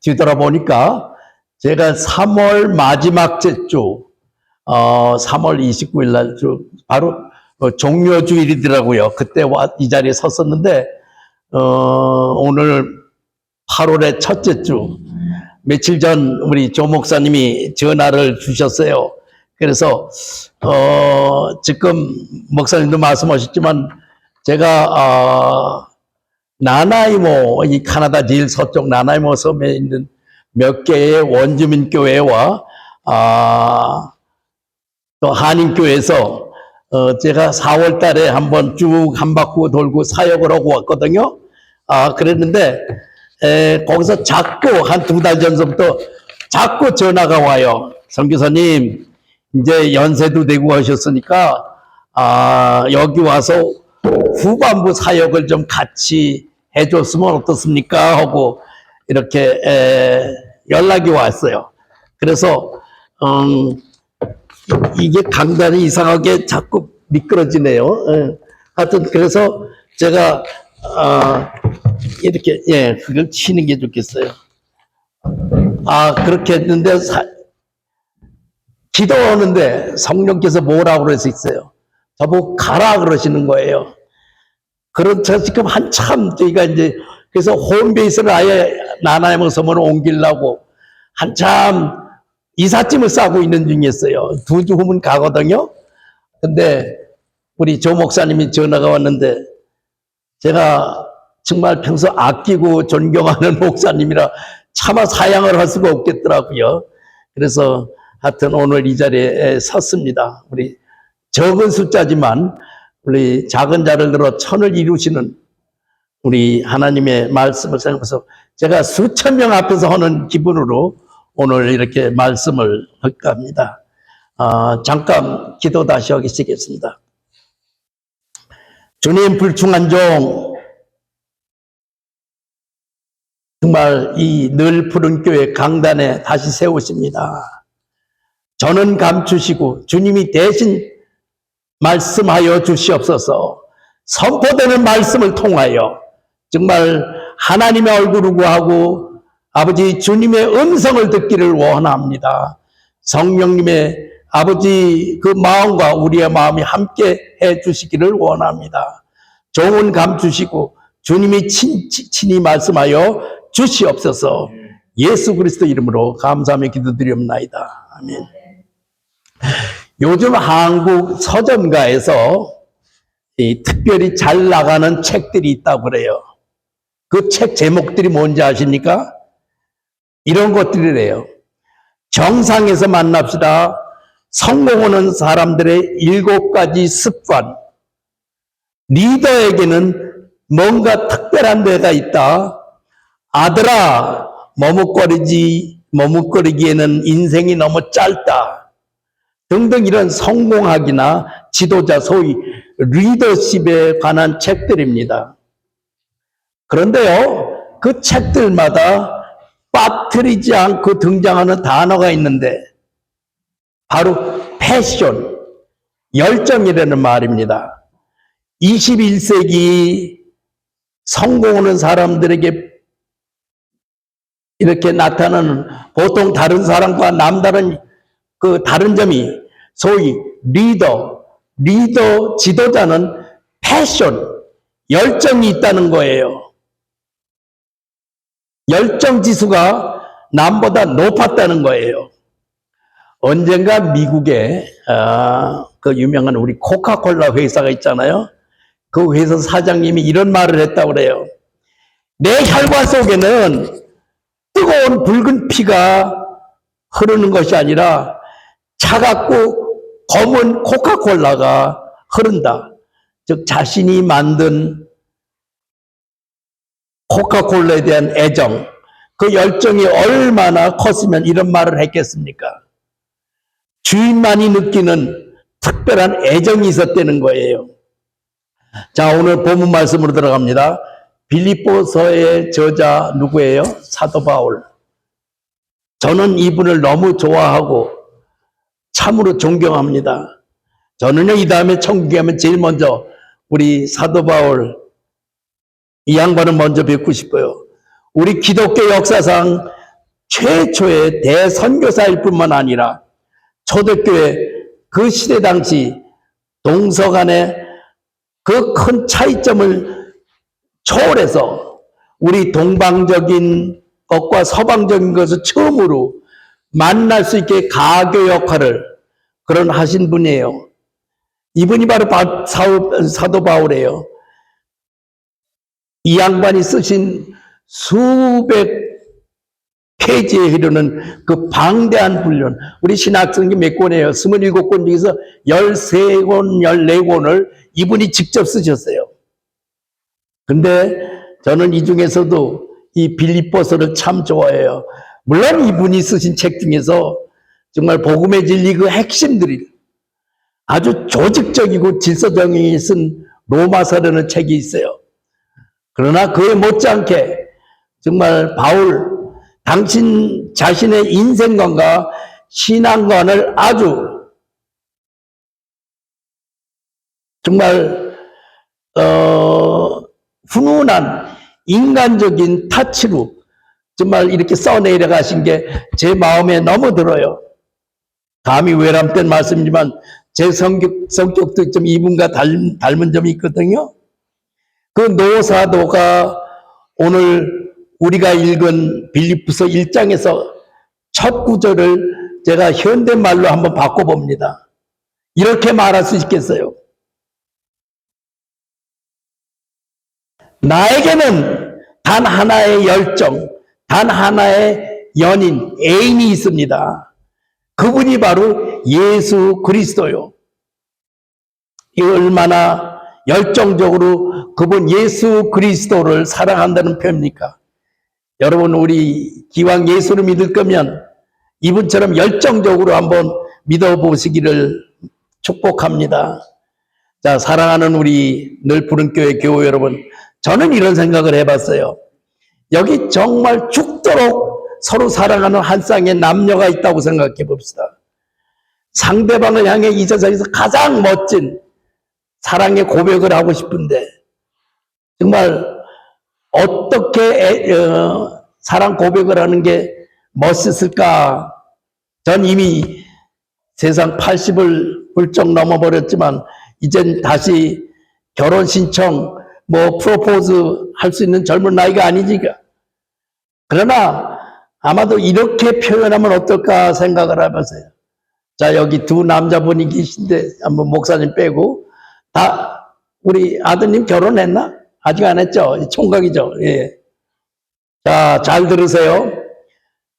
뒤돌아보니까 제가 3월 마지막 주, 3월 29일 날 바로 종료주일이더라고요. 그때 이 자리에 섰었는데, 오늘 8월의 첫째 주, 며칠 전 우리 조 목사님이 전화를 주셨어요. 그래서, 지금 목사님도 말씀하셨지만, 제가, 나나이모, 이 카나다 제일 서쪽 나나이모 섬에 있는 몇 개의 원주민 교회와, 또 한인교회에서, 제가 4월 달에 한번 쭉 한 바퀴 돌고 사역을 하고 왔거든요. 그랬는데, 거기서 자꾸 한 2달 전서부터 자꾸 전화가 와요. 선교사님, 이제 연세도 되고 하셨으니까, 여기 와서 후반부 사역을 좀 같이 해줬으면 어떻습니까? 하고 이렇게 연락이 왔어요. 그래서 이게 강단이 이상하게 자꾸 미끄러지네요. 하여튼 그래서 제가 이렇게 그걸 치는 게 좋겠어요. 그렇게 했는데 기도하는데 성령께서 뭐라고 그러셨어요? 저보고 가라 그러시는 거예요. 그렇죠. 지금 한참 저희가 이제 그래서 홈베이스를 아예 나나이모 섬으로 옮기려고 한참 이삿짐을 싸고 있는 중이었어요. 2주 후면 가거든요. 근데 우리 조 목사님이 전화가 왔는데 제가 정말 평소 아끼고 존경하는 목사님이라 차마 사양을 할 수가 없겠더라고요. 그래서 하여튼 오늘 이 자리에 섰습니다. 우리 적은 숫자지만 우리 작은 자를 들어 천을 이루시는 우리 하나님의 말씀을 생각해서 제가 수천 명 앞에서 하는 기분으로 오늘 이렇게 말씀을 할까 합니다. 잠깐 기도 다시 하겠습니다. 주님 불충한 종, 정말 이 늘 푸른 교회 강단에 다시 세우십니다. 저는 감추시고 주님이 대신 말씀하여 주시옵소서. 선포되는 말씀을 통하여 정말 하나님의 얼굴을 구하고 아버지 주님의 음성을 듣기를 원합니다. 성령님의 아버지 그 마음과 우리의 마음이 함께 해 주시기를 원합니다. 종은 감추시고 주님이 친히 말씀하여 주시옵소서. 예수 그리스도 이름으로 감사하며 기도드리옵나이다. 아멘. 요즘 한국 서점가에서 특별히 잘 나가는 책들이 있다고 그래요. 그 책 제목들이 뭔지 아십니까? 이런 것들이래요. 정상에서 만납시다. 성공하는 사람들의 7가지 습관. 리더에게는 뭔가 특별한 데가 있다. 아들아, 머뭇거리기에는 인생이 너무 짧다. 등등 이런 성공학이나 지도자, 소위 리더십에 관한 책들입니다. 그런데요, 그 책들마다 빠뜨리지 않고 등장하는 단어가 있는데 바로 패션, 열정이라는 말입니다. 21세기 성공하는 사람들에게 이렇게 나타나는 보통 다른 사람과 남다른 그 다른 점이 소위 리더 지도자는 패션, 열정이 있다는 거예요. 열정 지수가 남보다 높았다는 거예요. 언젠가 미국에 그 유명한 우리 코카콜라 회사가 있잖아요. 그 회사 사장님이 이런 말을 했다고 그래요. 내 혈관 속에는 뜨거운 붉은 피가 흐르는 것이 아니라 차갑고 검은 코카콜라가 흐른다. 즉 자신이 만든 코카콜라에 대한 애정, 그 열정이 얼마나 컸으면 이런 말을 했겠습니까? 주인만이 느끼는 특별한 애정이 있었다는 거예요. 자, 오늘 본문 말씀으로 들어갑니다. 빌립보서의 저자 누구예요? 사도 바울. 저는 이분을 너무 좋아하고 참으로 존경합니다. 저는요, 이 다음에 천국에 가면 제일 먼저 우리 사도 바울 이 양반을 먼저 뵙고 싶어요. 우리 기독교 역사상 최초의 대선교사일 뿐만 아니라 초대교회 그 시대 당시 동서 간의 그 큰 차이점을 초월해서 우리 동방적인 것과 서방적인 것을 처음으로 만날 수 있게 가교 역할을 그런 하신 분이에요. 이분이 바로 사도 바울이에요. 이 양반이 쓰신 수백 페이지에 이르는 그 방대한 분론, 우리 신학성경 몇 권이에요? 27권 중에서 13권, 14권을 이분이 직접 쓰셨어요. 근데 저는 이 중에서도 이 빌립보서를 참 좋아해요. 물론 이분이 쓰신 책 중에서 정말 복음의 진리 그 핵심들이 아주 조직적이고 질서정연히 쓴 로마서라는 책이 있어요. 그러나 그에 못지않게 정말 바울 당신 자신의 인생관과 신앙관을 아주 정말 훈훈한 인간적인 타치로 정말 이렇게 써내려 가신 게 제 마음에 너무 들어요. 감히 외람된 말씀이지만 제 성격도 좀 이분과 닮은 점이 있거든요. 그 노사도가 오늘 우리가 읽은 빌립보서 1장에서 첫 구절을 제가 현대말로 한번 바꿔봅니다. 이렇게 말할 수 있겠어요. 나에게는 단 하나의 열정, 단 하나의 연인, 애인이 있습니다. 그분이 바로 예수 그리스도요. 이 얼마나 열정적으로 그분 예수 그리스도를 사랑한다는 표현입니까? 여러분, 우리 기왕 예수를 믿을 거면 이분처럼 열정적으로 한번 믿어보시기를 축복합니다. 자, 사랑하는 우리 늘푸른교회 교우 여러분, 저는 이런 생각을 해봤어요. 여기 정말 죽도록 서로 사랑하는 한 쌍의 남녀가 있다고 생각해 봅시다. 상대방을 향해 이 세상에서 가장 멋진 사랑의 고백을 하고 싶은데 정말 어떻게 사랑 고백을 하는 게 멋있을까? 전 이미 세상 80을 훌쩍 넘어버렸지만 이젠 다시 결혼 신청 프로포즈 할 수 있는 젊은 나이가 아니니까. 그러나 아마도 이렇게 표현하면 어떨까 생각을 해보세요. 자, 여기 두 남자분이 계신데 한번 목사님 빼고 다 우리 아드님 결혼했나? 아직 안 했죠? 총각이죠? 예. 자, 잘 들으세요.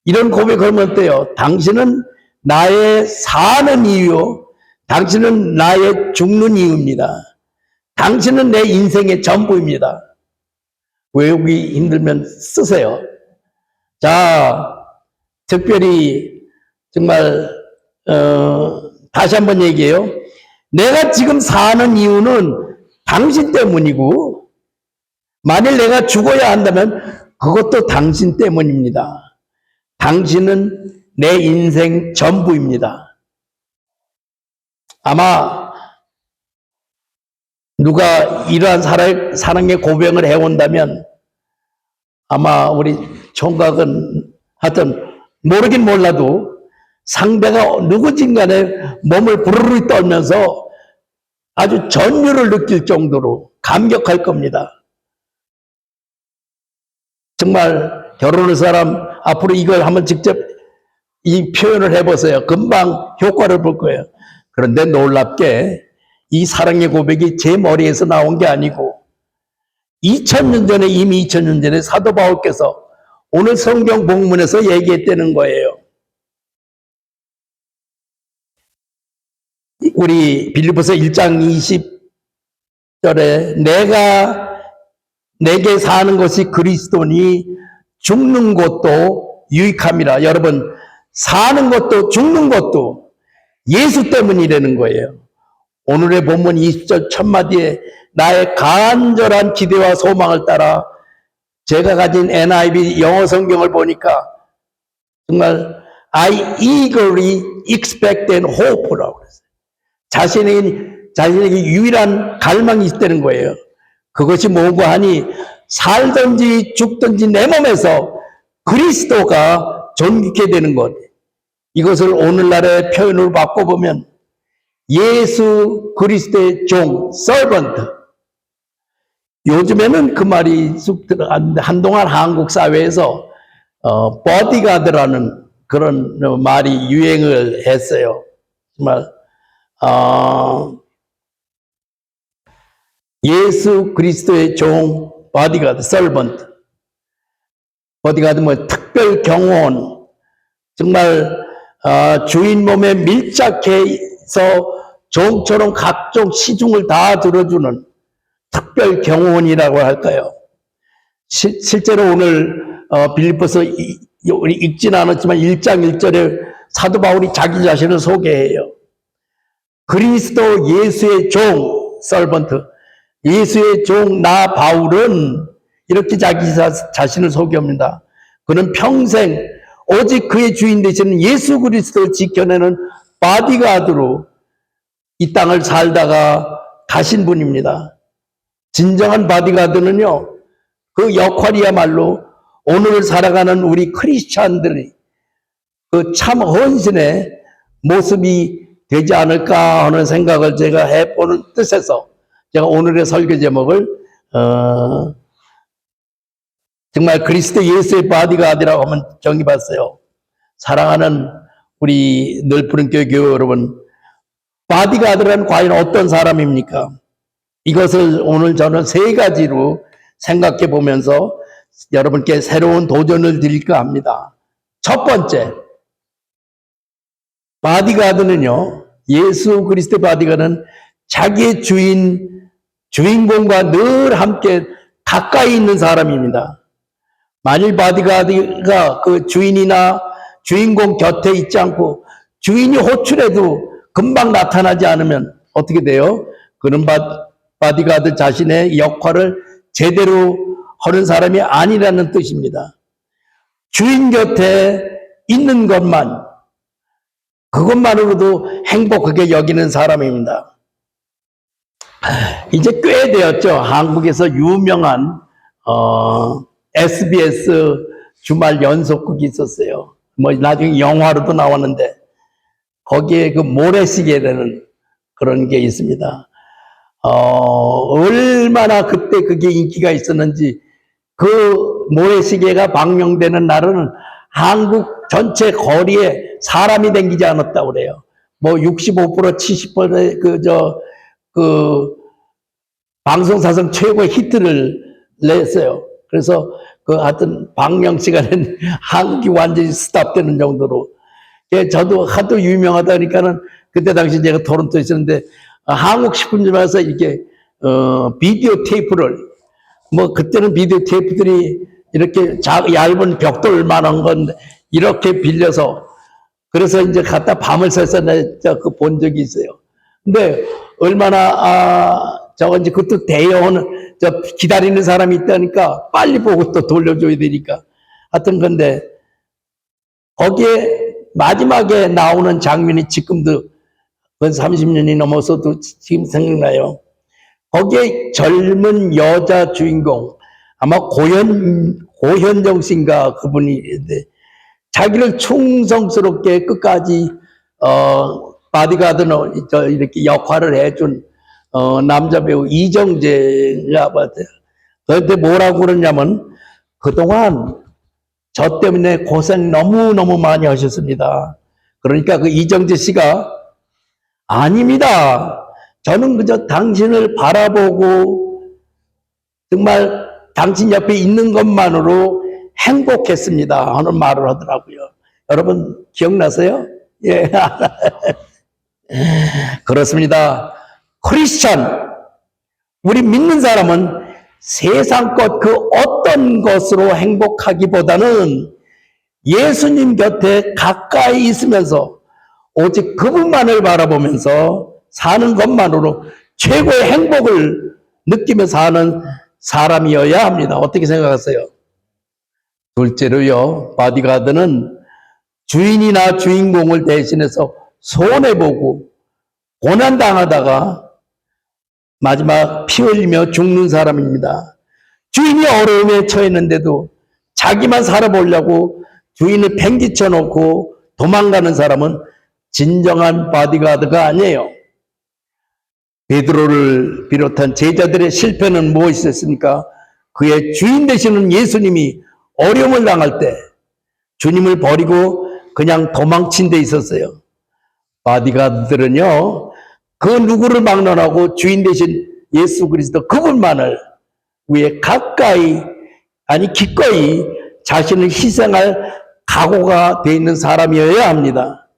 이런 고백을 하면 어때요? 당신은 나의 사는 이유요. 당신은 나의 죽는 이유입니다. 당신은 내 인생의 전부입니다. 외우기 힘들면 쓰세요. 자, 특별히 정말 다시 한번 얘기해요. 내가 지금 사는 이유는 당신 때문이고 만일 내가 죽어야 한다면 그것도 당신 때문입니다. 당신은 내 인생 전부입니다. 아마 누가 이러한 사랑의 고백을 해온다면 아마 우리 총각은 하여튼 모르긴 몰라도 상대가 누구진 간에 몸을 부르르 떨면서 아주 전율을 느낄 정도로 감격할 겁니다. 정말 결혼할 사람 앞으로 이걸 한번 직접 이 표현을 해보세요. 금방 효과를 볼 거예요. 그런데 놀랍게 이 사랑의 고백이 제 머리에서 나온 게 아니고 2000년 전에 이미 2000년 전에 사도 바울께서 오늘 성경 본문에서 얘기했다는 거예요. 우리 빌립보서 1장 20절에 내게 사는 것이 그리스도니 죽는 것도 유익함이라. 여러분, 사는 것도 죽는 것도 예수 때문이라는 거예요. 오늘의 본문 20절 첫마디에 나의 간절한 기대와 소망을 따라 제가 가진 NIV 영어 성경을 보니까 정말 I eagerly expect and hope라고 그랬어요. 자신에게 유일한 갈망이 있다는 거예요. 그것이 뭐고 하니 살든지 죽든지 내 몸에서 그리스도가 존귀케 되는 것. 이것을 오늘날의 표현으로 바꿔보면 예수 그리스도의 종, servant. 요즘에는 그 말이 쑥 들어갔는데 한동안 한국 사회에서 bodyguard라는 그런 말이 유행을 했어요. 정말 예수 그리스도의 종, bodyguard, servant. bodyguard 뭐 특별 경호원. 정말 주인 몸에 밀착해서 종처럼 각종 시중을 다 들어주는 특별 경호원이라고 할까요? 실제로 오늘 빌립보서 우리 읽지는 않았지만 1장 1절에 사도 바울이 자기 자신을 소개해요. 그리스도 예수의 종, 서번트, 예수의 종 나 바울은 이렇게 자기 자신을 소개합니다. 그는 평생 오직 그의 주인 되시는 예수 그리스도를 지켜내는 바디가드로 이 땅을 살다가 가신 분입니다. 진정한 바디가드는요, 그 역할이야말로 오늘 살아가는 우리 크리스찬들이 그 참 헌신의 모습이 되지 않을까 하는 생각을 제가 해보는 뜻에서 제가 오늘의 설교 제목을 정말 그리스도 예수의 바디가드라고 한번 정해봤어요. 사랑하는 우리 늘푸른교회 교회 여러분, 바디가드란 과연 어떤 사람입니까? 이것을 오늘 저는 세 가지로 생각해 보면서 여러분께 새로운 도전을 드릴까 합니다. 첫 번째, 바디가드는요, 예수 그리스도의 바디가드는 자기의 주인공과 늘 함께 가까이 있는 사람입니다. 만일 바디가드가 그 주인이나 주인공 곁에 있지 않고 주인이 호출해도 금방 나타나지 않으면 어떻게 돼요? 그런 바디가드 자신의 역할을 제대로 하는 사람이 아니라는 뜻입니다. 주인 곁에 있는 것만, 그것만으로도 행복하게 여기는 사람입니다. 이제 꽤 되었죠. 한국에서 유명한 SBS 주말 연속극이 있었어요. 뭐 나중에 영화로도 나왔는데 거기에 그 모래시계라는 그런 게 있습니다. 얼마나 그때 그게 인기가 있었는지 그 모래시계가 방영되는 날은 한국 전체 거리에 사람이 댕기지 않았다고 그래요. 뭐 65% 70% 방송사상 최고의 히트를 냈어요. 그래서 그 하여튼 방영 시간엔 한국이 완전히 스탑되는 정도로. 저도 하도 유명하다니까는 그때 당시 제가 토론토에 있었는데 한국 식품점에서 이렇게 비디오 테이프를 뭐 그때는 비디오 테이프들이 이렇게 얇은 벽돌만한 건 이렇게 빌려서 그래서 이제 갖다 밤을 새서 그 본 적이 있어요. 근데 얼마나 저거 이제 그것도 대여하는 기다리는 사람이 있다니까 빨리 보고 또 돌려줘야 되니까 하여튼 근데 거기에 마지막에 나오는 장면이 지금도 30년이 넘어서도 지금 생각나요. 거기에 젊은 여자 주인공 아마 고현정 씨인가 그분인데 자기를 충성스럽게 끝까지 바디가드는 이렇게 역할을 해준 남자 배우 이정재가 봤어요. 그런데 뭐라고 그러냐면 그동안 저 때문에 고생 너무너무 많이 하셨습니다. 그러니까 그 이정재 씨가 아닙니다. 저는 그저 당신을 바라보고 정말 당신 옆에 있는 것만으로 행복했습니다 하는 말을 하더라고요. 여러분 기억나세요? 예. 그렇습니다. 크리스천, 우리 믿는 사람은 세상 것 그 어떤 것으로 행복하기보다는 예수님 곁에 가까이 있으면서 오직 그분만을 바라보면서 사는 것만으로 최고의 행복을 느끼며 사는 사람이어야 합니다. 어떻게 생각하세요? 둘째로요, 바디가드는 주인이나 주인공을 대신해서 손해보고 고난당하다가 마지막 피 흘리며 죽는 사람입니다. 주인이 어려움에 처했는데도 자기만 살아보려고 주인을 팽개쳐 놓고 도망가는 사람은 진정한 바디가드가 아니에요. 베드로를 비롯한 제자들의 실패는 무엇이었습니까? 그의 주인 되시는 예수님이 어려움을 당할 때 주님을 버리고 그냥 도망친 데 있었어요. 바디가드들은요, 그 누구를 막론하고 주인 되신 예수 그리스도 그분만을 위해 가까이, 아니 기꺼이 자신을 희생할 각오가 되어 있는 사람이어야 합니다.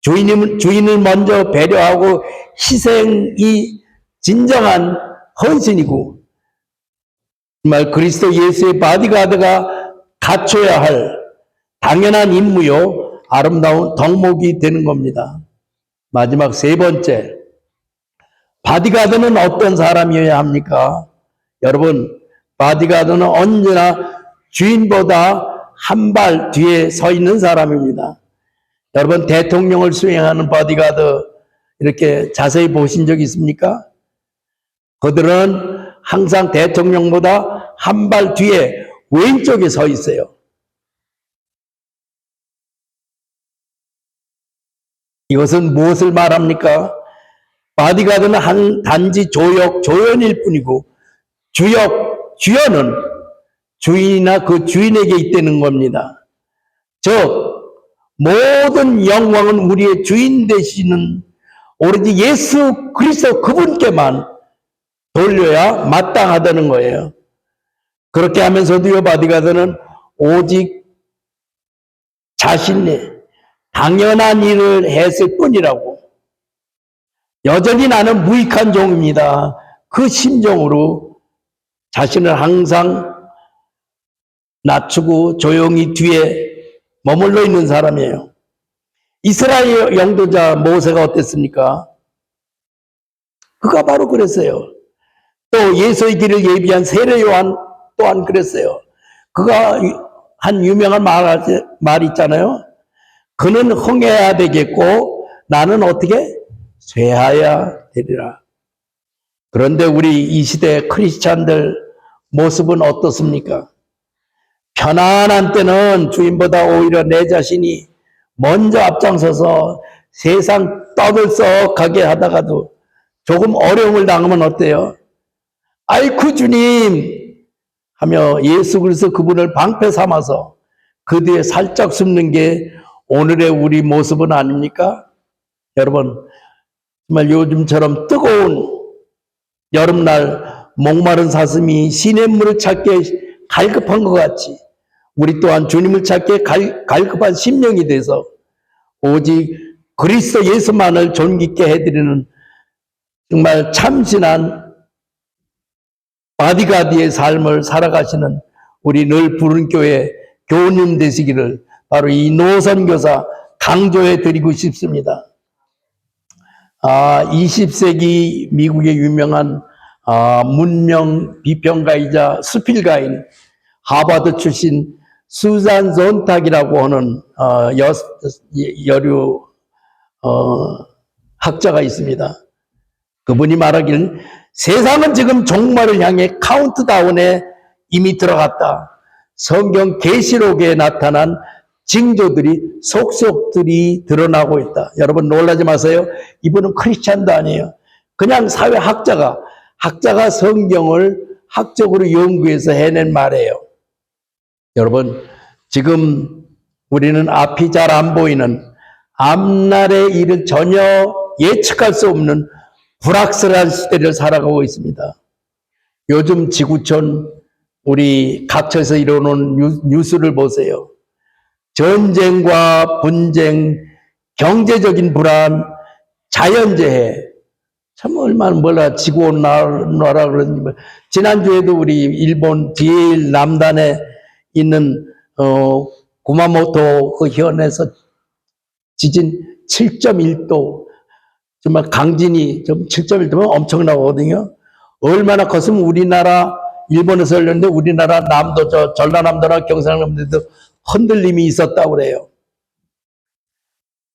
주인을 먼저 배려하고 희생이 진정한 헌신이고, 정말 그리스도 예수의 바디가드가 갖춰야 할 당연한 임무요, 아름다운 덕목이 되는 겁니다. 마지막 세 번째, 바디가드는 어떤 사람이어야 합니까? 여러분, 바디가드는 언제나 주인보다 한 발 뒤에 서 있는 사람입니다. 여러분, 대통령을 수행하는 바디가드 이렇게 자세히 보신 적 있습니까? 그들은 항상 대통령보다 한 발 뒤에 왼쪽에 서 있어요. 이것은 무엇을 말합니까? 바디가드는 단지 조연일 뿐이고, 주연은 주인이나 그 주인에게 있다는 겁니다. 즉, 모든 영광은 우리의 주인 되시는 오로지 예수 그리스도 그분께만 돌려야 마땅하다는 거예요. 그렇게 하면서도요, 바디가드는 오직 자신의 당연한 일을 했을 뿐이라고, 여전히 나는 무익한 종입니다, 그 심정으로 자신을 항상 낮추고 조용히 뒤에 머물러 있는 사람이에요. 이스라엘 영도자 모세가 어땠습니까? 그가 바로 그랬어요. 또 예수의 길을 예비한 세례 요한 또한 그랬어요. 그가 한 유명한 말 있잖아요. 그는 흥해야 되겠고 나는 어떻게 쇠하야 되리라. 그런데 우리 이 시대 크리스찬들 모습은 어떻습니까? 편안한 때는 주인보다 오히려 내 자신이 먼저 앞장서서 세상 떠들썩하게 하다가도 조금 어려움을 당하면 어때요? 아이쿠 주님 하며 예수 그리스도 그분을 방패 삼아서 그 뒤에 살짝 숨는 게 오늘의 우리 모습은 아닙니까? 여러분, 정말 요즘처럼 뜨거운 여름날 목마른 사슴이 시냇물을 찾게 갈급한 것 같이 우리 또한 주님을 찾게 갈급한 심령이 돼서 오직 그리스도 예수만을 존귀케 해드리는 정말 참신한 바디가드의 삶을 살아가시는 우리 늘 부른 교회 교우님 되시기를 바로 이 노선교사 강조해 드리고 싶습니다. 20세기 미국의 유명한 문명 비평가이자 수필가인 하버드 출신 수잔 존탁이라고 하는 여류 학자가 있습니다. 그분이 말하기를 세상은 지금 종말을 향해 카운트다운에 이미 들어갔다. 성경 계시록에 나타난 징조들이 속속들이 드러나고 있다. 여러분 놀라지 마세요. 이분은 크리스찬도 아니에요. 그냥 사회학자가 성경을 학적으로 연구해서 해낸 말이에요. 여러분, 지금 우리는 앞이 잘 안 보이는 앞날의 일을 전혀 예측할 수 없는 불확실한 시대를 살아가고 있습니다. 요즘 지구촌 우리 각처에서 이루어오는 뉴스를 보세요. 전쟁과 분쟁, 경제적인 불안, 자연재해, 참 얼마나 지구온난화 그러는지. 지난주에도 우리 일본 제일 남단에 있는 구마모토 그 현에서 지진 7.1도, 정말 강진이 좀 7.1도면 엄청나거든요. 얼마나 컸으면 우리나라, 일본에서 열렸는데 우리나라 남도, 전라남도나 경상남도에도 흔들림이 있었다고 그래요.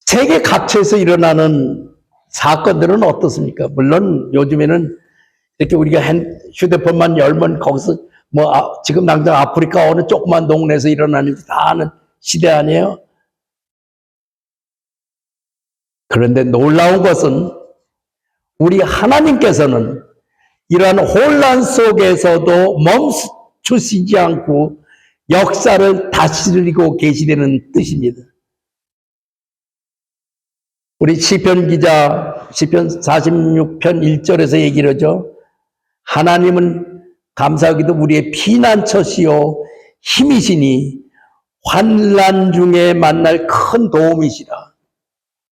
세계 각처에서 일어나는 사건들은 어떻습니까? 물론 요즘에는 이렇게 우리가 휴대폰만 열면 거기서 지금 당장 아프리카 어느 조그만 동네에서 일어나는 다 아는 시대 아니에요? 그런데 놀라운 것은 우리 하나님께서는 이러한 혼란 속에서도 멈추시지 않고 역사를 다스리고 계시다는 뜻입니다. 우리 시편 기자 시편 46편 1절에서 얘기를 하죠. 하나님은 감사하게도 우리의 피난처시요 힘이시니 환난 중에 만날 큰 도움이시라.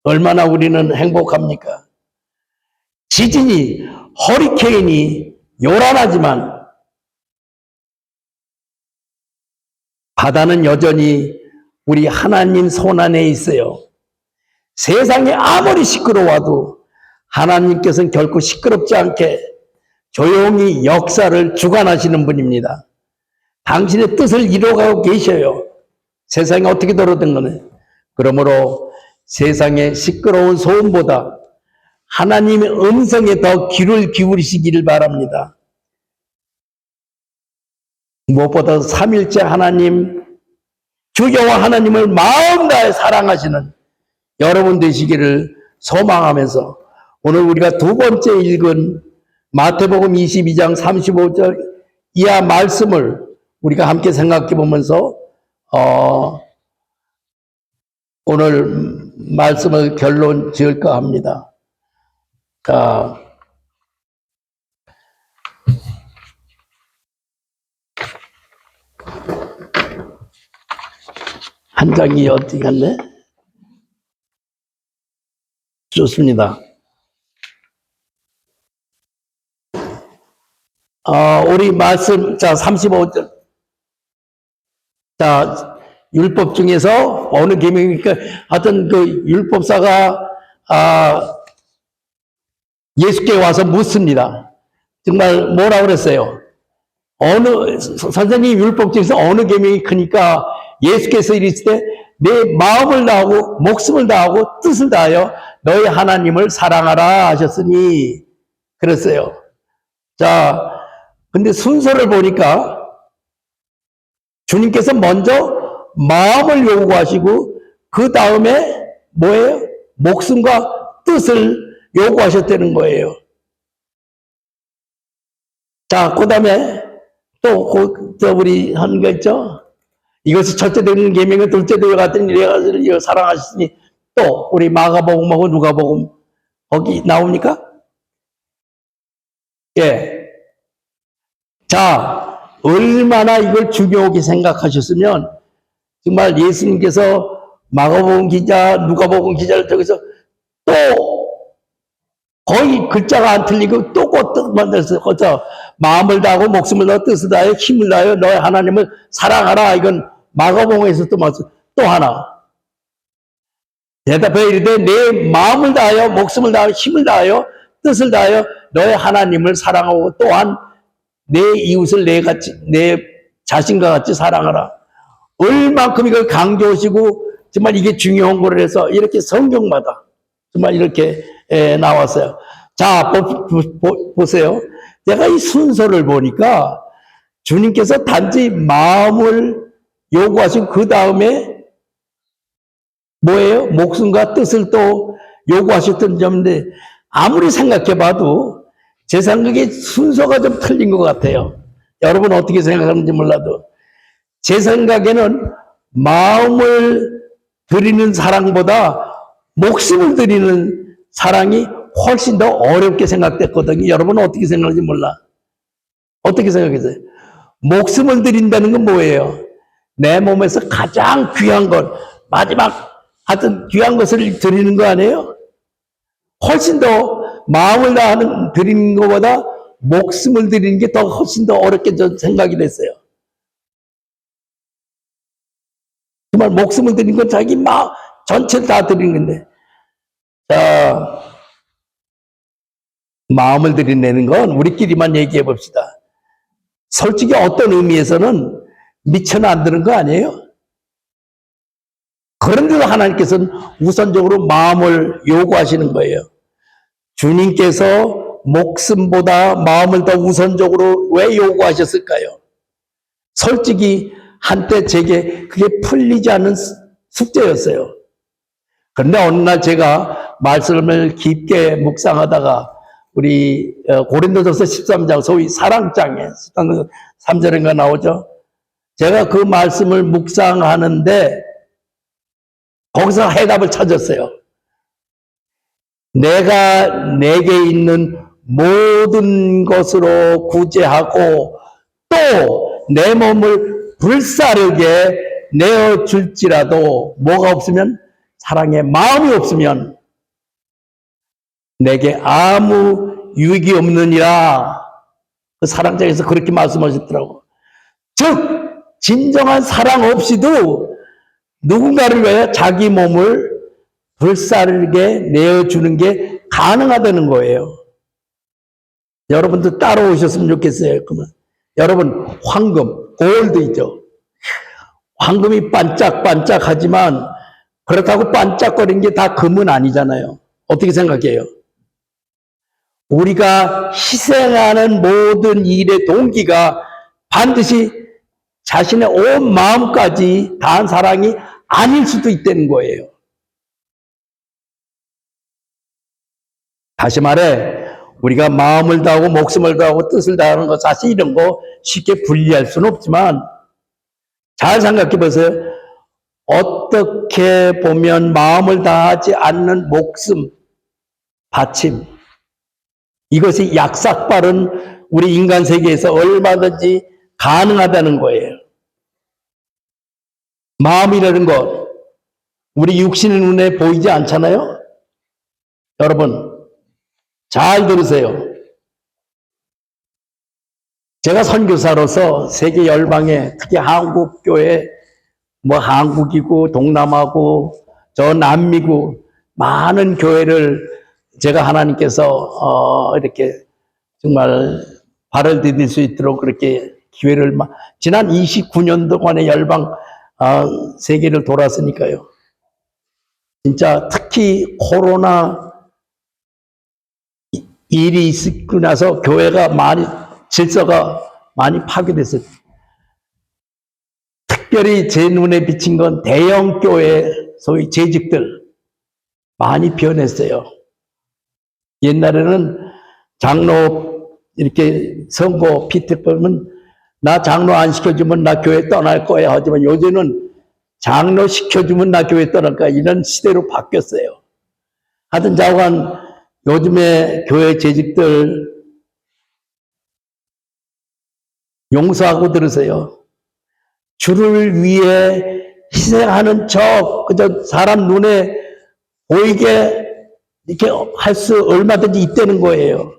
얼마나 우리는 행복합니까? 지진이 허리케인이 요란하지만 바다는 여전히 우리 하나님 손안에 있어요. 세상이 아무리 시끄러워도 하나님께서는 결코 시끄럽지 않게 조용히 역사를 주관하시는 분입니다. 당신의 뜻을 이루어가고 계셔요. 세상이 어떻게 돌아든 거네. 그러므로 세상의 시끄러운 소음보다 하나님의 음성에 더 귀를 기울이시기를 바랍니다. 무엇보다 삼일째 하나님, 주 여호와 하나님을 마음 다해 사랑하시는 여러분 되시기를 소망하면서 오늘 우리가 두 번째 읽은 마태복음 22장 35절 이하 말씀을 우리가 함께 생각해 보면서 오늘 말씀을 결론 지을까 합니다. 한 장이 어디 갔네? 좋습니다. 우리 말씀, 35절. 율법 중에서 어느 계명이니까, 하여튼 그 율법사가, 예수께 와서 묻습니다. 정말 뭐라고 그랬어요? 선생님 율법 중에서 어느 계명이 크니까 예수께서 이르시되 내 마음을 다하고 목숨을 다하고 뜻을 다하여 너희 하나님을 사랑하라 하셨으니 그랬어요. 자, 근데 순서를 보니까 주님께서 먼저 마음을 요구하시고 그 다음에 뭐예요? 목숨과 뜻을 요구하셨다는 거예요. 자, 그 다음에 또 우리 한 거 있죠? 이것이 첫째 되는 계명은 둘째 되어 갔더니 이래가지고 사랑하시니 또 우리 마가복음하고 누가복음 거기 나옵니까? 예. 자, 얼마나 이걸 중요하게 생각하셨으면 정말 예수님께서 마가복음 기자, 누가복음 기자를 통해서 또 거의 글자가 안 틀리고 또 그 만들어서 마음을 다하고 목숨을 다하고 뜻을 다하여 힘을 다하여 너의 하나님을 사랑하라. 이건 마가복음에서 또 하나 대답해 이르되 내 마음을 다하여 목숨을 다하여 힘을 다하여 뜻을 다하여 너의 하나님을 사랑하고 또한 내 이웃을 내 자신과 같이 사랑하라. 얼만큼 이걸 강조하시고 정말 이게 중요한 거를 해서 이렇게 성경마다 정말 이렇게 나왔어요. 자, 보세요. 내가 이 순서를 보니까 주님께서 단지 마음을 요구하시고 그 다음에 뭐예요? 목숨과 뜻을 또 요구하셨던 점인데 아무리 생각해봐도 제 생각에 순서가 좀 틀린 것 같아요. 여러분 어떻게 생각하는지 몰라도 제 생각에는 마음을 드리는 사랑보다 목숨을 드리는 사랑이 훨씬 더 어렵게 생각됐거든요. 여러분은 어떻게 생각하는지 몰라. 어떻게 생각하세요? 목숨을 드린다는 건 뭐예요? 내 몸에서 가장 귀한 것, 마지막 하여튼 귀한 것을 드리는 거 아니에요? 훨씬 더 마음을 다하는 드리는 것보다 목숨을 드리는 게 더 훨씬 더 어렵게 저 생각이 됐어요. 정말 목숨을 드리는 건 자기 마음 전체를 다 드리는 건데, 자, 마음을 드린다는 건 우리끼리만 얘기해 봅시다. 솔직히 어떤 의미에서는 미쳐는 안 드는 거 아니에요? 그런데도 하나님께서는 우선적으로 마음을 요구하시는 거예요. 주님께서 목숨보다 마음을 더 우선적으로 왜 요구하셨을까요? 솔직히 한때 제게 그게 풀리지 않는 숙제였어요. 그런데 어느 날 제가 말씀을 깊게 묵상하다가 우리 고린도전서 13장 소위 사랑장에 3절인가 나오죠. 제가 그 말씀을 묵상하는데 거기서 해답을 찾았어요. 내가 내게 있는 모든 것으로 구제하고 또 내 몸을 불사르게 내어줄지라도 뭐가 없으면 사랑의 마음이 없으면 내게 아무 유익이 없느니라. 그 사랑장에서 그렇게 말씀하셨더라고. 즉 진정한 사랑 없이도 누군가를 위해 자기 몸을 불사르게 내어주는 게 가능하다는 거예요. 여러분도 따라오셨으면 좋겠어요. 그러면 여러분 황금, 골드이죠. 황금이 반짝반짝하지만 그렇다고 반짝거리는 게 다 금은 아니잖아요. 어떻게 생각해요? 우리가 희생하는 모든 일의 동기가 반드시 자신의 온 마음까지 다한 사랑이 아닐 수도 있다는 거예요. 다시 말해 우리가 마음을 다하고 목숨을 다하고 뜻을 다하는 것 사실 이런 거 쉽게 분리할 수는 없지만 잘 생각해 보세요. 어떻게 보면 마음을 다하지 않는 목숨 바침 이것이 약삭빠른 우리 인간 세계에서 얼마든지 가능하다는 거예요. 마음이라는 것 우리 육신의 눈에 보이지 않잖아요. 여러분 잘 들으세요. 제가 선교사로서 세계 열방에 특히 한국 교회 뭐 한국이고 동남아고 저 남미고 많은 교회를 제가 하나님께서 이렇게 정말 발을 디딜 수 있도록 그렇게 기회를 지난 29년 동안의 열방 세계를 돌았으니까요. 진짜 특히 코로나 일이 있고 나서 교회가 많이 질서가 많이 파괴됐어요. 특별히 제 눈에 비친 건 대형 교회 소위 재직들 많이 변했어요. 옛날에는 장로 이렇게 선거 피트 보면 나 장로 안 시켜주면 나 교회 떠날 거야 하지만 요즘은 장로 시켜주면 나 교회 떠날 거야 이런 시대로 바뀌었어요. 하여튼 자관 요즘에 교회 재직들 용서하고 들으세요. 주를 위해 희생하는 척 그저 사람 눈에 보이게 이렇게 할 수 얼마든지 있다는 거예요.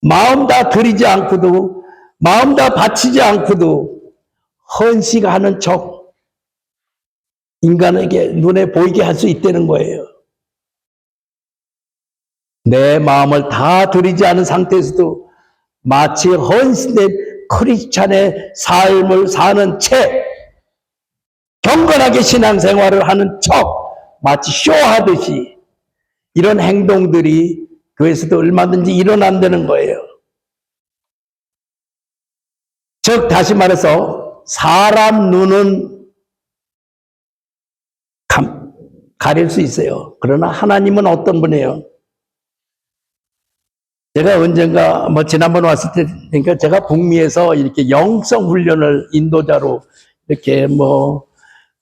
마음 다 드리지 않고도 마음 다 바치지 않고도 헌신하는 척 인간에게 눈에 보이게 할 수 있다는 거예요. 내 마음을 다 드리지 않은 상태에서도 마치 헌신된 크리스찬의 삶을 사는 채 경건하게 신앙생활을 하는 척 마치 쇼하듯이 이런 행동들이 교회에서도 얼마든지 일어난다는 거예요. 즉 다시 말해서 사람 눈은 가릴 수 있어요. 그러나 하나님은 어떤 분이에요? 제가 언젠가 지난번 왔을 때 그러니까 제가 북미에서 이렇게 영성 훈련을 인도자로 이렇게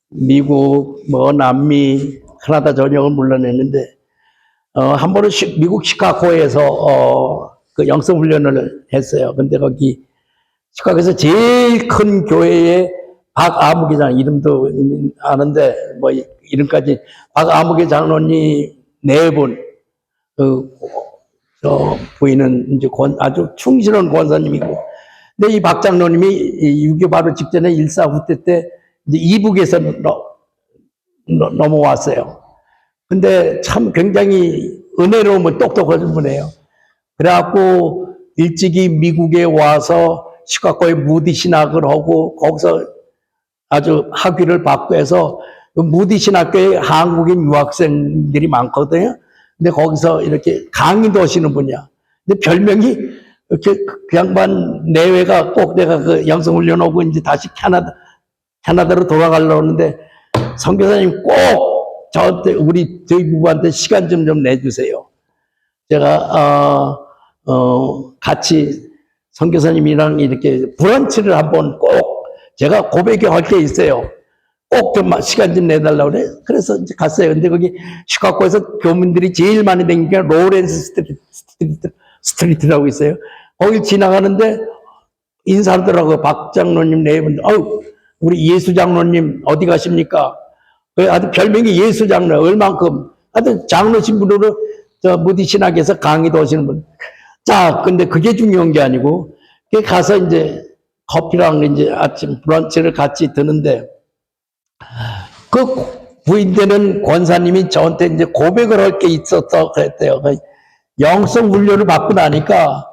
미국 남미 캐나다 전역을 물러냈는데 한 번은 미국 시카고에서 그 영성 훈련을 했어요. 근데 거기 시카고에서 제일 큰 교회의 박아무개 이름도 아는데 이름까지 박아무개 장로님 4분 부인은 이제 아주 충실한 권사님이고, 근데 이 박 장로님이 6.25 바로 직전에 1.4 후퇴 때 이제 이북에서 넘어왔어요. 근데 참 굉장히 은혜로운 똑똑한 분이에요. 그래갖고 일찍이 미국에 와서 시카고에 무디 신학을 하고 거기서 아주 학위를 받고 해서 무디 신학교에 한국인 유학생들이 많거든요. 근데 거기서 이렇게 강의도 하시는 분이야. 근데 별명이 이렇게 그 양반 내외가 꼭 내가 그 영성훈련 오고 이제 다시 캐나다 캐나다로 돌아가려고 하는데 선교사님 꼭 저한테 저희 부부한테 시간 좀 내주세요. 제가 같이 선교사님이랑 이렇게 브런치를 한번 꼭 제가 고백할 게 있어요. 꼭 좀 시간 좀 내달라고 그래. 그래서 이제 갔어요. 근데 거기 시카고에서 교민들이 제일 많이 다니니까 로렌스 스트리트라고 있어요. 거기 지나가는데 인사하더라고요. 박 장로님 네 분. 우리 예수 장로님 어디 가십니까? 아주 별명이 예수 장로. 얼만큼. 하여튼 장로 신분으로 저 무디 신학에서 강의도 하시는 분. 자, 근데 그게 중요한 게 아니고, 가서 이제 커피랑 이제 아침 브런치를 같이 드는데, 그 부인되는 권사님이 저한테 이제 고백을 할 게 있었어 그랬대요. 영성 훈련을 받고 나니까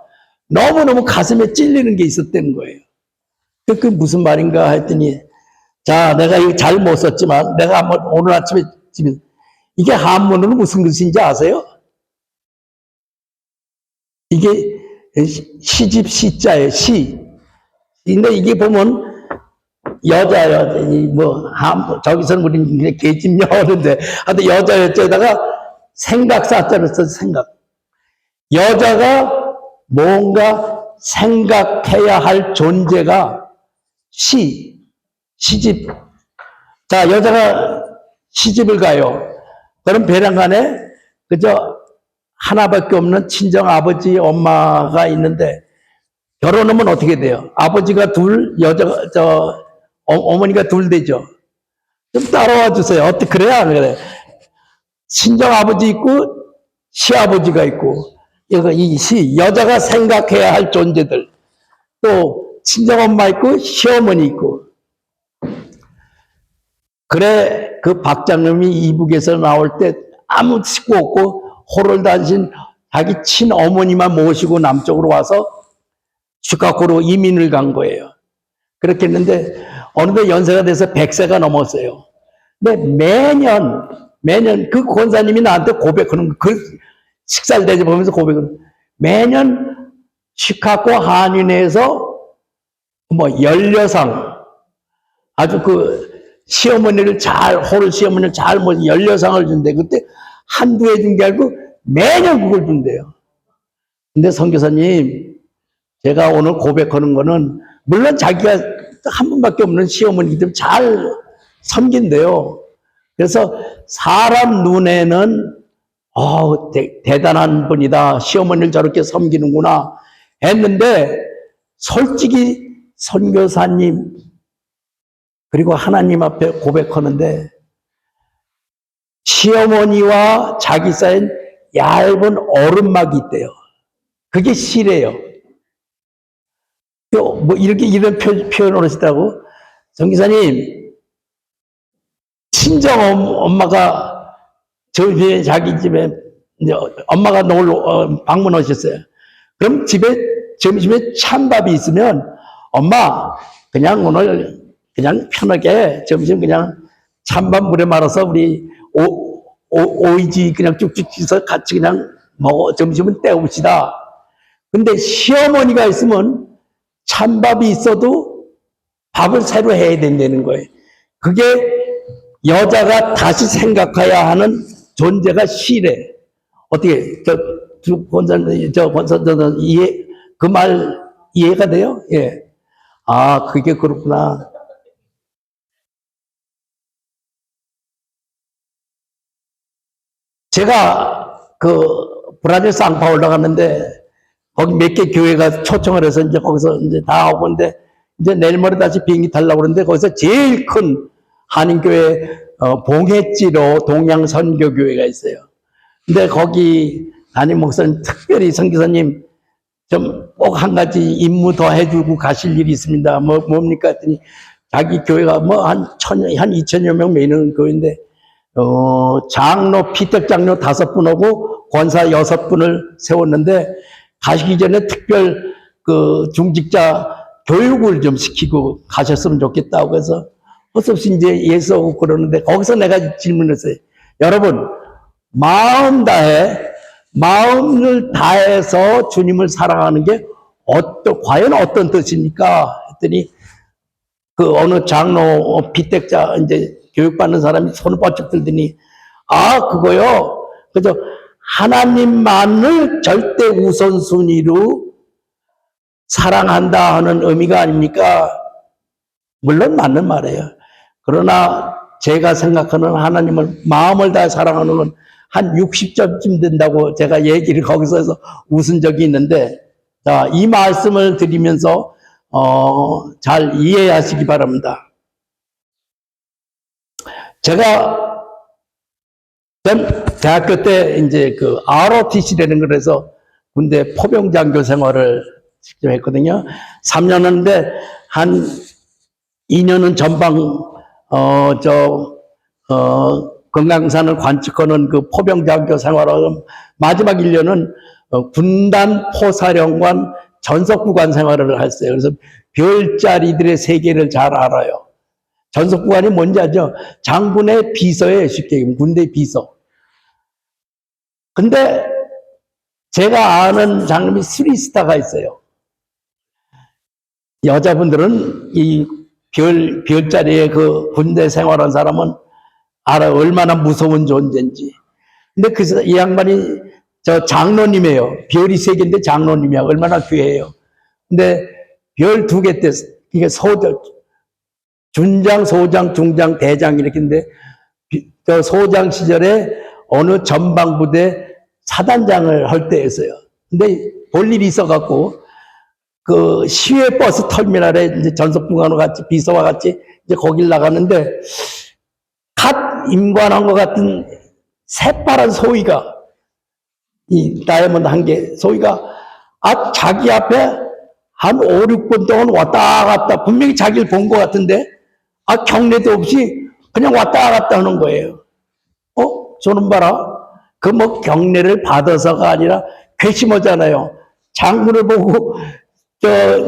너무너무 가슴에 찔리는 게 있었다는 거예요. 그 무슨 말인가 했더니, 자, 내가 이거 잘 못 썼지만, 내가 한번 오늘 아침에, 이게 한문으로 무슨 뜻인지 아세요? 이게 시집 시자예요, 시. 근데 이게 보면, 여자예요. 저기서는 우리 계집녀 하는데, 하여튼 여자였자에다가 생각사자를 써, 생각. 여자가 뭔가 생각해야 할 존재가 시집. 자, 여자가 시집을 가요. 그럼 배란간에 그저 하나밖에 없는 친정 아버지, 엄마가 있는데 결혼하면 어떻게 돼요? 아버지가 둘, 어머니가 둘 되죠. 좀 따라와 주세요. 어떻게 그래야 안 그래? 친정 아버지 있고 시아버지가 있고 여자가 생각해야 할 존재들, 또 친정엄마 있고 시어머니 있고. 그래, 그 박장님이 이북에서 나올 때 아무 식구 없고 호를 다니신 자기 친어머니만 모시고 남쪽으로 와서 시카고로 이민을 간 거예요. 그렇게 했는데 어느덧 연세가 돼서 100세가 넘었어요. 근데 매년 그 권사님이 나한테 고백하는, 그 식사를 대접하면서 고백을, 매년 시카고 한인회에서 연려상, 아주 시어머니를 호를 시어머니를 잘 연려상을 준대. 그때 한두 해 준 게 아니고 매년 그걸 준대요. 근데 선교사님, 제가 오늘 고백하는 거는, 물론 자기가 한 분밖에 없는 시어머니이기 때문에 잘 섬긴대요. 그래서 사람 눈에는 대단한 분이다, 시어머니를 저렇게 섬기는구나 했는데, 솔직히 선교사님 그리고 하나님 앞에 고백하는데, 시어머니와 자기 사이엔 얇은 얼음막이 있대요. 그게 시래요. 이런 표현을 하시더라고. 정기사님, 친정 엄마가 저희 자기 집에 이제 엄마가 방문하셨어요. 그럼 집에 점심에 찬밥이 있으면, 엄마 그냥 오늘 그냥 편하게 점심 그냥 찬밥 물에 말아서 우리 오이지 그냥 쭉쭉 찢어서 같이 그냥 점심은 때웁시다. 근데 시어머니가 있으면 찬밥이 있어도 밥을 새로 해야 된다는 거예요. 그게 여자가 다시 생각해야 하는 존재가 시래. 어떻게, 권사님, 그 말 이해가 돼요? 예. 아, 그게 그렇구나. 제가 브라질 상파울로 갔는데, 거기 몇 개 교회가 초청을 해서 이제 거기서 이제 다 오고, 근데 이제 내일 모레 다시 비행기 타려고 그러는데, 거기서 제일 큰 한인교회, 봉해지로 동양선교교회가 있어요. 근데 거기 담임 목사님, 특별히 선교사님 좀 꼭 한 가지 임무 더 해주고 가실 일이 있습니다. 뭡니까? 했더니 자기 교회가 한 2,000여 명 매는 교회인데, 장로, 피택 장로 5분 오고 권사 6분을 세웠는데, 가시기 전에 특별 중직자 교육을 좀 시키고 가셨으면 좋겠다고 해서 어서없이 이제 예수 오고 그러는데, 거기서 내가 질문했어요. 여러분, 마음을 다해서 주님을 사랑하는 게 과연 어떤 뜻입니까? 했더니 그 어느 장로 비택자 이제 교육받는 사람이 손을 뻗쩍 들더니 아 그거요. 그죠? 하나님만을 절대 우선순위로 사랑한다 하는 의미가 아닙니까? 물론 맞는 말이에요. 그러나 제가 생각하는 하나님을 마음을 다해 사랑하는 건 한 60점쯤 된다고 제가 얘기를 거기서 해서 웃은 적이 있는데, 자, 이 말씀을 드리면서 잘 이해하시기 바랍니다. 제가 전 대학교 때 이제 그 ROTC라는 걸 해서 군대 포병장교 생활을 직접 했거든요. 3년 했는데 한 2년은 전방 금강산을 관측하는 그 포병장교 생활을, 마지막 1년은 군단 포사령관 전속부관 생활을 했어요. 그래서 별자리들의 세계를 잘 알아요. 전속부관이 뭔지 알죠? 장군의 비서예요, 쉽게 얘기하면. 군대 비서. 근데 제가 아는 장님이 스리스타가 있어요. 여자분들은 이 별자리의 그 군대 생활한 사람은 알아요. 얼마나 무서운 존재인지. 근데 그래서 이 양반이 저 장로님이에요. 별이 3개인데 장로님이야. 얼마나 귀해요. 근데 별 2개 때, 이게 준장, 소장, 중장, 대장 이렇게 있는데, 저 소장 시절에 어느 전방부대 사단장을 할 때였어요. 근데 볼 일이 있어갖고, 그 시외버스 터미널에 이제 전속부관과 같이, 비서와 같이 이제 거길 나갔는데, 갓 임관한 것 같은 새파란 소위가, 이 다이아몬드 한 개, 소위가 자기 앞에 한 5, 6분 동안 왔다 갔다, 분명히 자기를 본 것 같은데, 경례도 없이 그냥 왔다 갔다 하는 거예요. 저는 봐라. 그 뭐 경례를 받아서가 아니라 괘씸하잖아요. 장군을 보고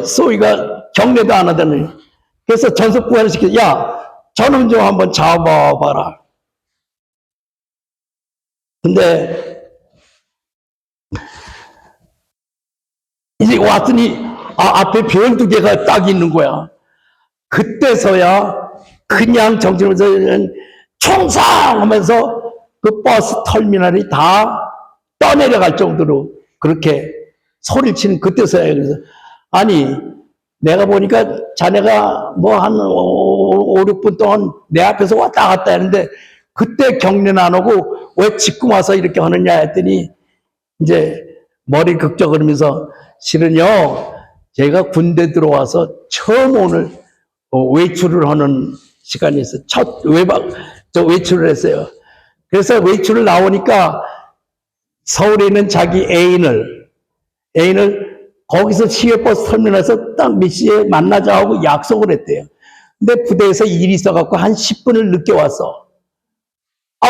소위가 경례도 안 하다니. 그래서 전속부관을 시켜서, 야, 저놈 좀 한번 잡아봐라. 근데 이제 왔더니 앞에 별 2개가 딱 있는 거야. 그때서야 그냥 정신으로서 총상 하면서 그 버스 터미널이 다 떠내려갈 정도로 그렇게 소리를 치는 그때서야. 그래서 아니 내가 보니까 자네가 뭐 한 5, 6분 동안 내 앞에서 왔다 갔다 했는데 그때 경례는 안 오고 왜 지금 와서 이렇게 하느냐 했더니 이제 머리 극적거리면서 실은요 제가 군대 들어와서 처음 오늘 외출을 하는 시간이 있어요. 첫 외출을 했어요. 그래서 외출을 나오니까 서울에 있는 자기 애인을 거기서 시외버스 터미널에서 딱 몇 시에 만나자 하고 약속을 했대요. 근데 부대에서 일이 있어갖고 한 10분을 늦게 왔어.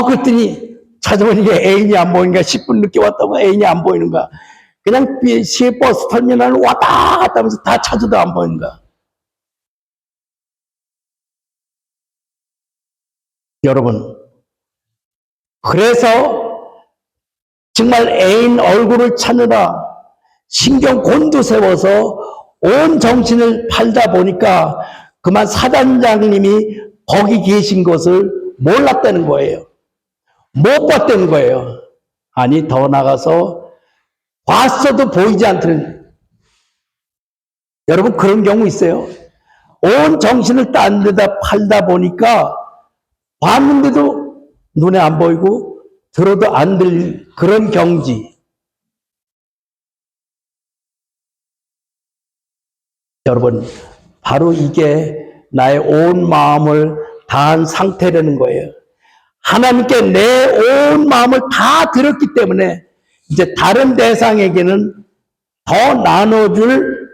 그랬더니 찾아보니까 애인이 안 보이니까 10분 늦게 왔다고 애인이 안 보이는 거야. 그냥 시외버스 터미널을 왔다 갔다 하면서 다 찾아도 안 보이는 거야. 여러분, 그래서 정말 애인 얼굴을 찾느라 신경 곤두세워서 온 정신을 팔다 보니까 그만 사단장님이 거기 계신 것을 몰랐다는 거예요. 못 봤다는 거예요. 아니 더 나가서 봤어도 보이지 않다는. 여러분 그런 경우 있어요. 온 정신을 딴 데다 팔다 보니까 봤는데도 눈에 안 보이고 들어도 안 들릴 그런 경지. 여러분 바로 이게 나의 온 마음을 다한 상태라는 거예요. 하나님께 내 온 마음을 다 드렸기 때문에 이제 다른 대상에게는 더 나눠줄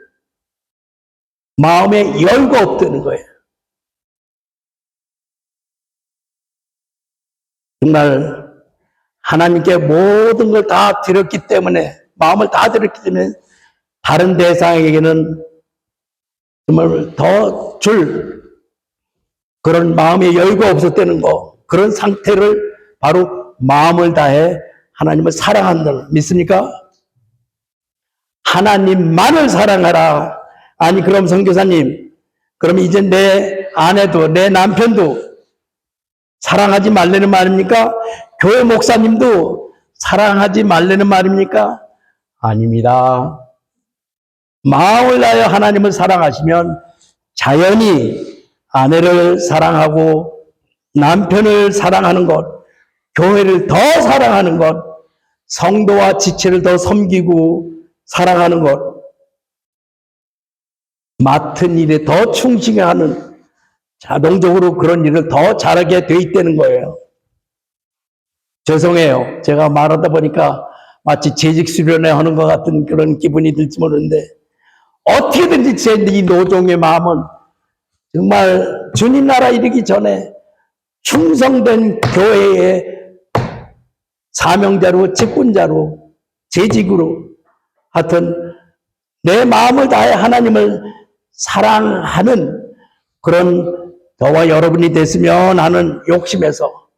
마음의 여유가 없다는 거예요. 정말 하나님께 모든 걸 다 드렸기 때문에, 마음을 다 드렸기 때문에 다른 대상에게는 정말 더 줄 그런 마음의 여유가 없었다는 거, 그런 상태를 바로 마음을 다해 하나님을 사랑한다는, 믿습니까? 하나님만을 사랑하라. 아니 그럼 선교사님, 그럼 이제 내 아내도 내 남편도 사랑하지 말라는 말입니까? 교회 목사님도 사랑하지 말라는 말입니까? 아닙니다. 마음을 다하여 하나님을 사랑하시면 자연히 아내를 사랑하고 남편을 사랑하는 것, 교회를 더 사랑하는 것, 성도와 지체를 더 섬기고 사랑하는 것, 맡은 일에 더 충실하는, 자동적으로 그런 일을 더 잘하게 돼 있다는 거예요. 죄송해요. 제가 말하다 보니까 마치 재직 수련회 하는 것 같은 그런 기분이 들지 모르는데, 어떻게든지 제 이 노종의 마음은 정말 주님 나라 이르기 전에 충성된 교회의 사명자로, 직분자로, 재직으로 하여튼 내 마음을 다해 하나님을 사랑하는 그런 저와 여러분이 됐으면 하는 욕심에서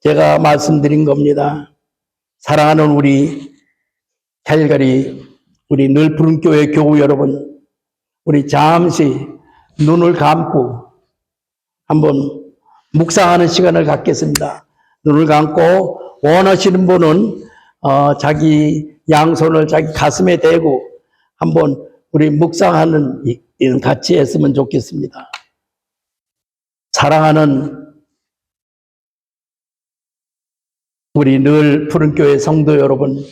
제가 말씀드린 겁니다. 사랑하는 우리 캘거리, 우리 늘 푸른 교회 교우 여러분, 우리 잠시 눈을 감고 한번 묵상하는 시간을 갖겠습니다. 눈을 감고 원하시는 분은 자기 양손을 자기 가슴에 대고 한번 우리 묵상하는 일 같이 했으면 좋겠습니다. 사랑하는 우리 늘 푸른 교회 성도 여러분,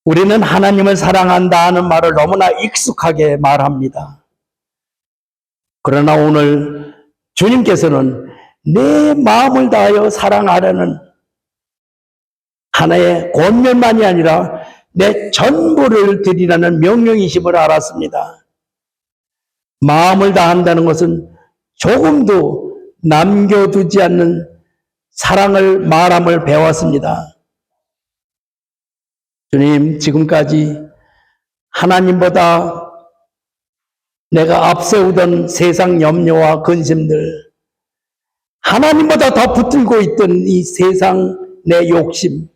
우리는 하나님을 사랑한다 하는 말을 너무나 익숙하게 말합니다. 그러나 오늘 주님께서는 내 마음을 다하여 사랑하려는 하나의 권면만이 아니라 내 전부를 드리라는 명령이심을 알았습니다. 마음을 다한다는 것은 조금도 남겨두지 않는 사랑을 말함을 배웠습니다. 주님, 지금까지 하나님보다 내가 앞세우던 세상 염려와 근심들, 하나님보다 더 붙들고 있던 이 세상 내 욕심,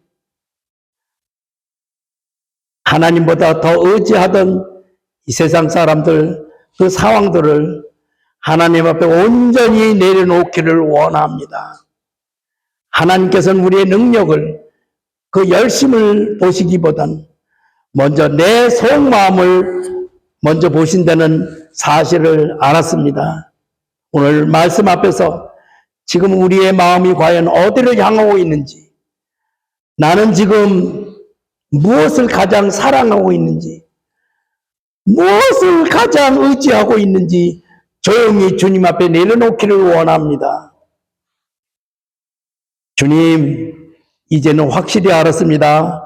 하나님보다 더 의지하던 이 세상 사람들, 그 상황들을 하나님 앞에 온전히 내려놓기를 원합니다. 하나님께서는 우리의 능력을, 그 열심을 보시기보단 먼저 내 속마음을 먼저 보신다는 사실을 알았습니다. 오늘 말씀 앞에서 지금 우리의 마음이 과연 어디를 향하고 있는지, 나는 지금 무엇을 가장 사랑하고 있는지, 무엇을 가장 의지하고 있는지 조용히 주님 앞에 내려놓기를 원합니다. 주님, 이제는 확실히 알았습니다.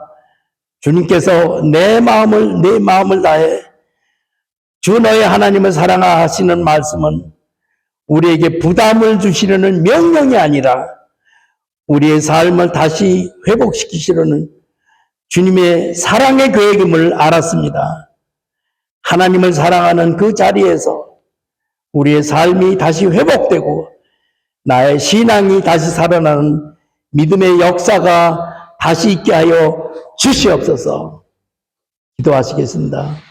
주님께서 내 마음을 다해 주 너의 하나님을 사랑하시는 말씀은 우리에게 부담을 주시려는 명령이 아니라 우리의 삶을 다시 회복시키시려는 주님의 사랑의 계획임을 알았습니다. 하나님을 사랑하는 그 자리에서 우리의 삶이 다시 회복되고 나의 신앙이 다시 살아나는 믿음의 역사가 다시 있게 하여 주시옵소서. 기도하시겠습니다.